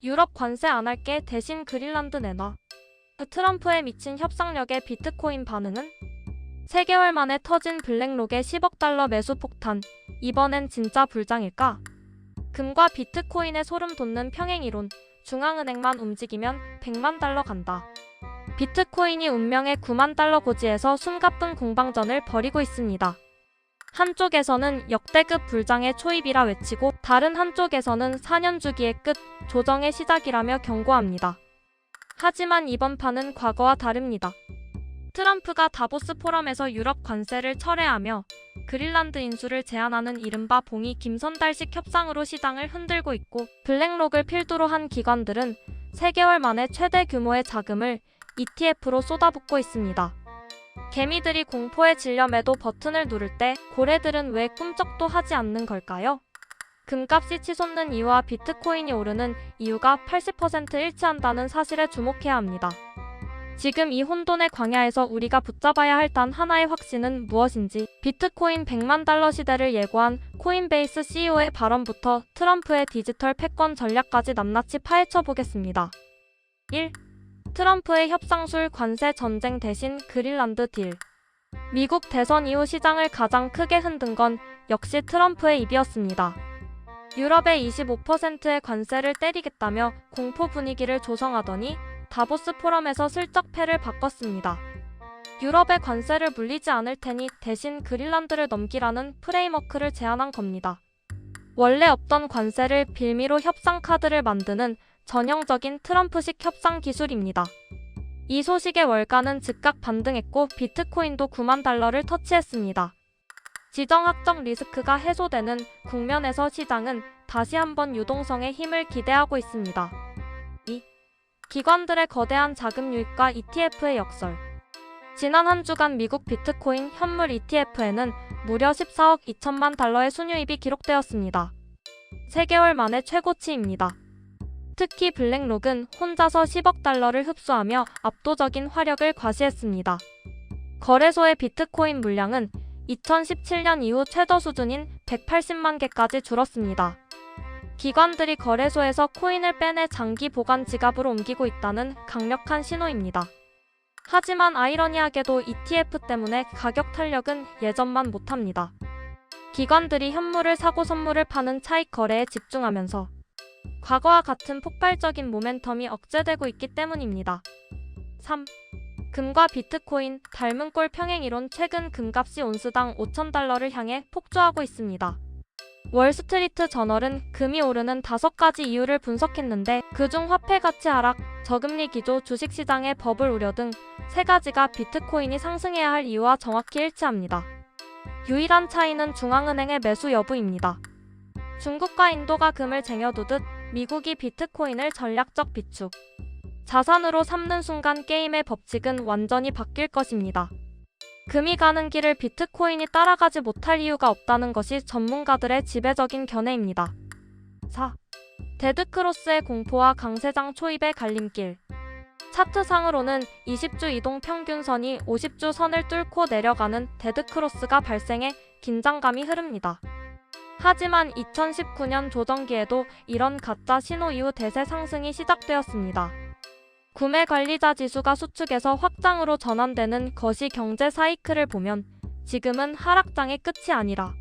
유럽 관세 안 할게 대신 그린란드 내놔. 트럼프에 미친 협상력의 비트코인 반응은? 3개월 만에 터진 블랙록의 10억 달러 매수 폭탄. 이번엔 진짜 불장일까? 금과 비트코인에 소름 돋는 평행이론. 중앙은행만 움직이면 100만 달러 간다. 비트코인이 운명의 9만 달러 고지에서 숨가쁜 공방전을 벌이고 있습니다. 한쪽에서는 역대급 불장의 초입이라 외치고 다른 한쪽에서는 4년 주기의 끝, 조정의 시작이라며 경고합니다. 하지만 이번 판은 과거와 다릅니다. 트럼프가 다보스 포럼에서 유럽 관세를 철회하며 그린란드 인수를 제안하는 이른바 봉이 김선달식 협상으로 시장을 흔들고 있고, 블랙록을 필두로 한 기관들은 3개월 만에 최대 규모의 자금을 ETF로 쏟아붓고 있습니다. 개미들이 공포에 질려 매도 버튼을 누를 때 고래들은 왜 꿈쩍도 하지 않는 걸까요? 금값이 치솟는 이유와 비트코인이 오르는 이유가 80% 일치한다는 사실에 주목해야 합니다. 지금 이 혼돈의 광야에서 우리가 붙잡아야 할 단 하나의 확신은 무엇인지, 비트코인 100만 달러 시대를 예고한 코인베이스 CEO의 발언부터 트럼프의 디지털 패권 전략까지 낱낱이 파헤쳐 보겠습니다. 1. 트럼프의 협상술 관세 전쟁 대신 그린란드 딜. 미국 대선 이후 시장을 가장 크게 흔든 건 역시 트럼프의 입이었습니다. 유럽에 25%의 관세를 때리겠다며 공포 분위기를 조성하더니 다보스 포럼에서 슬쩍 패를 바꿨습니다. 유럽의 관세를 물리지 않을 테니 대신 그린란드를 넘기라는 프레임워크를 제안한 겁니다. 원래 없던 관세를 빌미로 협상 카드를 만드는 전형적인 트럼프식 협상 기술입니다. 이 소식에 월가는 즉각 반등했고 비트코인도 9만 달러를 터치했습니다. 지정학적 리스크가 해소되는 국면에서 시장은 다시 한번 유동성의 힘을 기대하고 있습니다. 2. 기관들의 거대한 자금 유입과 ETF의 역설. 지난 한 주간 미국 비트코인 현물 ETF에는 무려 14억 2천만 달러의 순유입이 기록되었습니다. 3개월 만에 최고치입니다. 특히 블랙록은 혼자서 10억 달러를 흡수하며 압도적인 화력을 과시했습니다. 거래소의 비트코인 물량은 2017년 이후 최저 수준인 180만 개까지 줄었습니다. 기관들이 거래소에서 코인을 빼내 장기 보관 지갑으로 옮기고 있다는 강력한 신호입니다. 하지만 아이러니하게도 ETF 때문에 가격 탄력은 예전만 못합니다. 기관들이 현물을 사고 선물을 파는 차익 거래에 집중하면서 과거와 같은 폭발적인 모멘텀이 억제되고 있기 때문입니다. 3. 금과 비트코인 닮은 꼴 평행이론. 최근 금값이 온스당 5,000달러를 향해 폭주하고 있습니다. 월스트리트 저널은 금이 오르는 5가지 이유를 분석했는데 그중 화폐 가치 하락, 저금리 기조, 주식시장의 버블 우려 등 3가지가 비트코인이 상승해야 할 이유와 정확히 일치합니다. 유일한 차이는 중앙은행의 매수 여부입니다. 중국과 인도가 금을 쟁여두듯 미국이 비트코인을 전략적 비축, 자산으로 삼는 순간 게임의 법칙은 완전히 바뀔 것입니다. 금이 가는 길을 비트코인이 따라가지 못할 이유가 없다는 것이 전문가들의 지배적인 견해입니다. 4. 데드크로스의 공포와 강세장 초입의 갈림길. 차트상으로는 20주 이동 평균선이 50주 선을 뚫고 내려가는 데드크로스가 발생해 긴장감이 흐릅니다. 하지만 2019년 조정기에도 이런 가짜 신호 이후 대세 상승이 시작되었습니다. 구매 관리자 지수가 수축에서 확장으로 전환되는 거시 경제 사이클을 보면 지금은 하락장의 끝이 아니라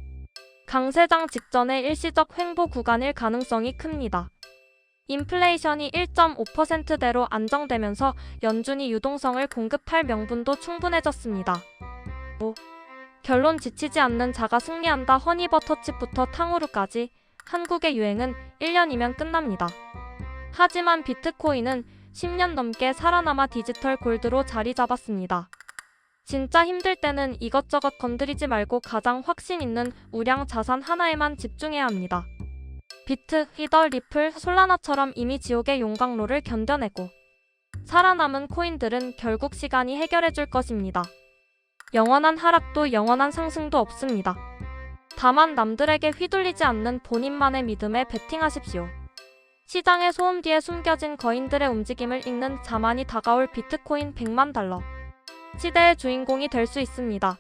강세장 직전의 일시적 횡보 구간일 가능성이 큽니다. 인플레이션이 1.5%대로 안정되면서 연준이 유동성을 공급할 명분도 충분해졌습니다. 5. 결론 지치지 않는 자가 승리한다. 허니버터칩부터 탕후루까지 한국의 유행은 1년이면 끝납니다. 하지만 비트코인은 10년 넘게 살아남아 디지털 골드로 자리 잡았습니다. 진짜 힘들 때는 이것저것 건드리지 말고 가장 확신 있는 우량 자산 하나에만 집중해야 합니다. 비트, 히더, 리플, 솔라나처럼 이미 지옥의 용광로를 견뎌내고 살아남은 코인들은 결국 시간이 해결해줄 것입니다. 영원한 하락도 영원한 상승도 없습니다. 다만 남들에게 휘둘리지 않는 본인만의 믿음에 베팅하십시오. 시장의 소음 뒤에 숨겨진 거인들의 움직임을 읽는 자만이 다가올 비트코인 100만 달러. 시대의 주인공이 될 수 있습니다.